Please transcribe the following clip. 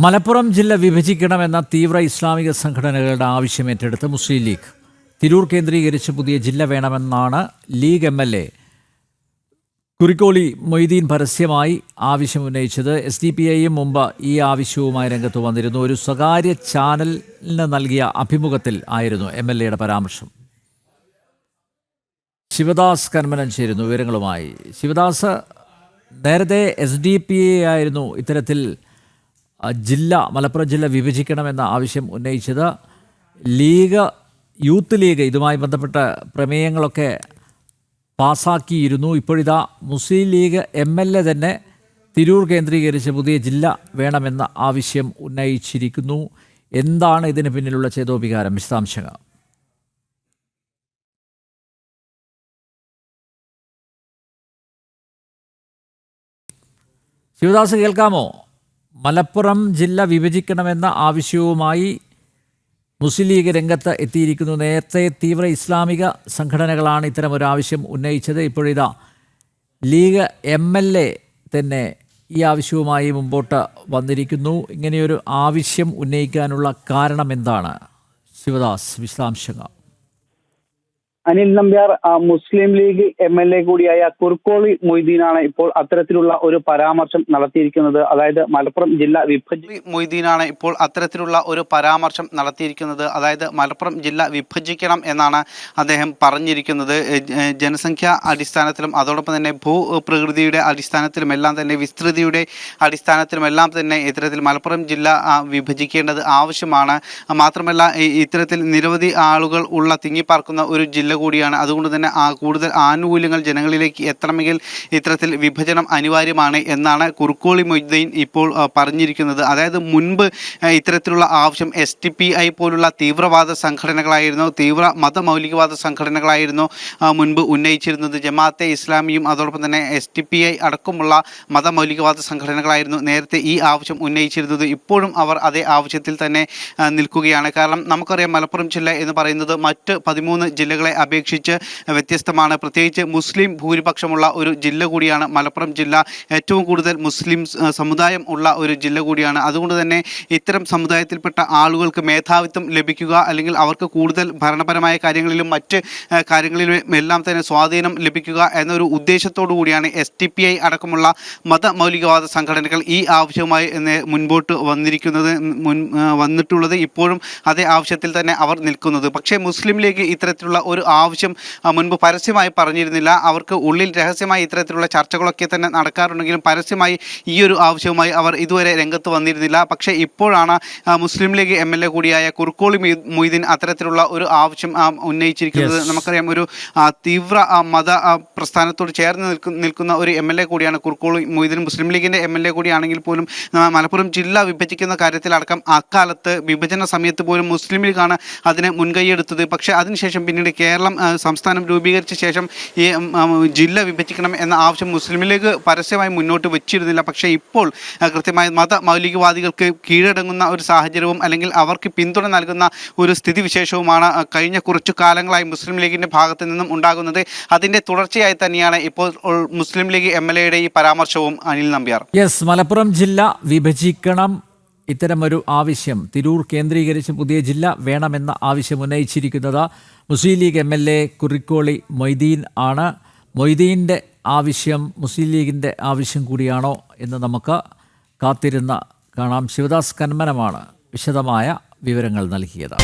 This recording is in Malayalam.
മലപ്പുറം ജില്ല വിഭജിക്കണമെന്ന തീവ്ര ഇസ്ലാമിക സംഘടനകളുടെ ആവശ്യം ഏറ്റെടുത്ത് മുസ്ലിം ലീഗ്. തിരൂർ കേന്ദ്രീകരിച്ച് പുതിയ ജില്ല വേണമെന്നാണ് ലീഗ് MLA കുറിക്കോളി മൊയ്തീൻ പരസ്യമായി ആവശ്യമുന്നയിച്ചത്. SDPIയും മുമ്പ് ഈ ആവശ്യവുമായി രംഗത്ത് വന്നിരുന്നു. ഒരു സ്വകാര്യ ചാനലിന് നൽകിയ അഭിമുഖത്തിൽ ആയിരുന്നു MLAയുടെ പരാമർശം. ശിവദാസ് കന്മനം ചേരുന്നു വിവരങ്ങളുമായി. ശിവദാസ്, നേരത്തെ SDPI ആയിരുന്നു ഇത്തരത്തിൽ മലപ്പുറം ജില്ല വിഭജിക്കണമെന്ന ആവശ്യം ഉന്നയിച്ചത്. യൂത്ത് ലീഗ് ഇതുമായി ബന്ധപ്പെട്ട പ്രമേയങ്ങളൊക്കെ പാസാക്കിയിരുന്നു. ഇപ്പോഴിതാ മുസ്ലിം ലീഗ് MLA തന്നെ തിരൂർ കേന്ദ്രീകരിച്ച് പുതിയ ജില്ല വേണമെന്ന ആവശ്യം ഉന്നയിച്ചിരിക്കുന്നു. എന്താണ് ഇതിന് പിന്നിലുള്ള ചേതോവികാരം? വിശദാംശങ്ങൾ. ശിവദാസ്, കേൾക്കാമോ? മലപ്പുറം ജില്ല വിഭജിക്കണമെന്ന ആവശ്യവുമായി മുസ്ലിം ലീഗ് രംഗത്ത് എത്തിയിരിക്കുന്നു. നേരത്തെ തീവ്ര ഇസ്ലാമിക സംഘടനകളാണ് ഇത്തരമൊരാവശ്യം ഉന്നയിച്ചത്. ഇപ്പോഴിതാ ലീഗ് MLA തന്നെ ഈ ആവശ്യവുമായി മുമ്പോട്ട് വന്നിരിക്കുന്നു. ഇങ്ങനെയൊരു ആവശ്യം ഉന്നയിക്കാനുള്ള കാരണം എന്താണ്? ശിവദാസ്, വിശദാംശങ്ങൾ. അനിൽ നമ്പ്യാർ, മുസ്ലിം ലീഗ് MLA കൂടിയായ കുറിക്കോളി മൊയ്തീനാണ് ഇപ്പോൾ അത്തരത്തിലുള്ള ഒരു പരാമർശം നടത്തിയിരിക്കുന്നത്. അതായത് മലപ്പുറം ജില്ല വിഭജിക്കണം എന്നാണ് അദ്ദേഹം പറഞ്ഞിരിക്കുന്നത്. ജനസംഖ്യാ അടിസ്ഥാനത്തിലും അതോടൊപ്പം തന്നെ ഭൂപ്രകൃതിയുടെ അടിസ്ഥാനത്തിലും എല്ലാം തന്നെ വിസ്തൃതിയുടെ അടിസ്ഥാനത്തിലുമെല്ലാം തന്നെ ഇത്തരത്തിൽ മലപ്പുറം ജില്ല വിഭജിക്കേണ്ടത് ആവശ്യമാണ്. മാത്രമല്ല ഇത്തരത്തിൽ നിരവധി ആളുകൾ ഉള്ള തിങ്ങിപ്പാർക്കുന്ന ഒരു ജില്ല കൂടിയാണ്. അതുകൊണ്ട് തന്നെ കൂടുതൽ ആനുകൂല്യങ്ങൾ ജനങ്ങളിലേക്ക് എത്തണമെങ്കിൽ ഇത്തരത്തിൽ വിഭജനം അനിവാര്യമാണ് എന്നാണ് കുറിക്കോളി മൊയ്തീൻ ഇപ്പോൾ പറഞ്ഞിരിക്കുന്നത്. അതായത് മുൻപ് ഇത്തരത്തിലുള്ള ആവശ്യം SDPI പോലുള്ള തീവ്രവാദ സംഘടനകളായിരുന്നു, തീവ്ര മതമൗലികവാദ സംഘടനകളായിരുന്നു മുൻപ് ഉന്നയിച്ചിരുന്നത്. ജമാഅത്തെ ഇസ്ലാമിയും അതോടൊപ്പം തന്നെ SDPI അടക്കമുള്ള മതമൗലികവാദ സംഘടനകളായിരുന്നു നേരത്തെ ഈ ആവശ്യം ഉന്നയിച്ചിരുന്നത്. ഇപ്പോഴും അവർ അതേ ആവശ്യത്തിൽ തന്നെ നിൽക്കുകയാണ്. കാരണം നമുക്കറിയാം, മലപ്പുറം ജില്ല എന്ന് പറയുന്നത് മറ്റ് 13 ജില്ലകളെ അപേക്ഷിച്ച് വ്യത്യസ്തമാണ്. പ്രത്യേകിച്ച് മുസ്ലിം ഭൂരിപക്ഷമുള്ള ഒരു ജില്ല കൂടിയാണ് മലപ്പുറം ജില്ല. ഏറ്റവും കൂടുതൽ മുസ്ലിം സമുദായം ഉള്ള ഒരു ജില്ല കൂടിയാണ്. അതുകൊണ്ട് തന്നെ ഇത്തരം സമുദായത്തിൽപ്പെട്ട ആളുകൾക്ക് മേധാവിത്വം ലഭിക്കുക, അല്ലെങ്കിൽ അവർക്ക് കൂടുതൽ ഭരണപരമായ കാര്യങ്ങളിലും മറ്റ് കാര്യങ്ങളിലും എല്ലാം തന്നെ സ്വാധീനം ലഭിക്കുക എന്നൊരു ഉദ്ദേശത്തോടു കൂടിയാണ് SDPI അടക്കമുള്ള മതമൗലികവാദ സംഘടനകൾ ഈ ആവശ്യവുമായി മുൻപോട്ട് വന്നിട്ടുള്ളത്. ഇപ്പോഴും അതേ ആവശ്യത്തിൽ തന്നെ അവർ നിൽക്കുന്നത്. പക്ഷേ മുസ്ലിം ലീഗ് ഇത്തരത്തിലുള്ള ഒരു ആവശ്യം മുൻപ് പരസ്യമായി പറഞ്ഞിരുന്നില്ല. അവർക്ക് ഉള്ളിൽ രഹസ്യമായി ഇത്തരത്തിലുള്ള ചർച്ചകളൊക്കെ തന്നെ നടക്കാറുണ്ടെങ്കിലും പരസ്യമായി ഈ ഒരു ആവശ്യവുമായി അവർ ഇതുവരെ രംഗത്ത് വന്നിരുന്നില്ല. പക്ഷേ ഇപ്പോഴാണ് മുസ്ലിം ലീഗ് MLA കൂടിയായ കുറിക്കോളി മൊയ്തീൻ അത്തരത്തിലുള്ള ഒരു ആവശ്യം ഉന്നയിച്ചിരിക്കുന്നത്. നമുക്കറിയാം, ഒരു തീവ്ര മത പ്രസ്ഥാനത്തോട് ചേർന്ന് നിൽക്കുന്ന ഒരു MLA കൂടിയാണ് കുറിക്കോളി മൊയ്തീൻ. മുസ്ലിം ലീഗിൻ്റെ MLA കൂടിയാണെങ്കിൽ പോലും മലപ്പുറം ജില്ല വിഭജിക്കുന്ന കാര്യത്തിലടക്കം അക്കാലത്ത് വിഭജന സമയത്ത് പോലും മുസ്ലിം ലീഗാണ് അതിനെ മുൻകൈയെടുത്തത്. പക്ഷേ അതിനുശേഷം പിന്നീട് കേരളം സംസ്ഥാനം രൂപീകരിച്ച ശേഷം ഈ ജില്ല വിഭജിക്കണം എന്ന ആവശ്യം മുസ്ലിം ലീഗ് പരസ്യമായി മുന്നോട്ട് വെച്ചിരുന്നില്ല. പക്ഷേ ഇപ്പോൾ കൃത്യമായി മതമൗലികവാദികൾക്ക് കീഴടങ്ങുന്ന ഒരു സാഹചര്യവും അല്ലെങ്കിൽ അവർക്ക് പിന്തുണ നൽകുന്ന ഒരു സ്ഥിതിവിശേഷവുമാണ് കഴിഞ്ഞ കുറച്ചു കാലങ്ങളായി മുസ്ലിം ലീഗിൻ്റെ ഭാഗത്തു നിന്നും ഉണ്ടാകുന്നത്. അതിൻ്റെ തുടർച്ചയായി തന്നെയാണ് ഇപ്പോൾ മുസ്ലിം ലീഗ് MLAയുടെ ഈ പരാമർശവും. അനിൽ നമ്പ്യാർ. മലപ്പുറം ജില്ല വിഭജിക്കണം, ഇത്തരമൊരു ആവശ്യം തിരൂർ കേന്ദ്രീകരിച്ച് പുതിയ ജില്ല വേണമെന്ന ആവശ്യം ഉന്നയിച്ചിരിക്കുന്നത് മുസ്ലിം ലീഗ് MLA കുറിക്കോളി മൊയ്തീൻ ആണ്. മൊയ്തീൻ്റെ ആവശ്യം മുസ്ലിം ലീഗിൻ്റെ ആവശ്യം കൂടിയാണോ എന്ന് നമുക്ക് കാത്തിരുന്ന് കാണാം. ശിവദാസ് കന്മനമാണ് വിശദമായ വിവരങ്ങൾ നൽകിയത്.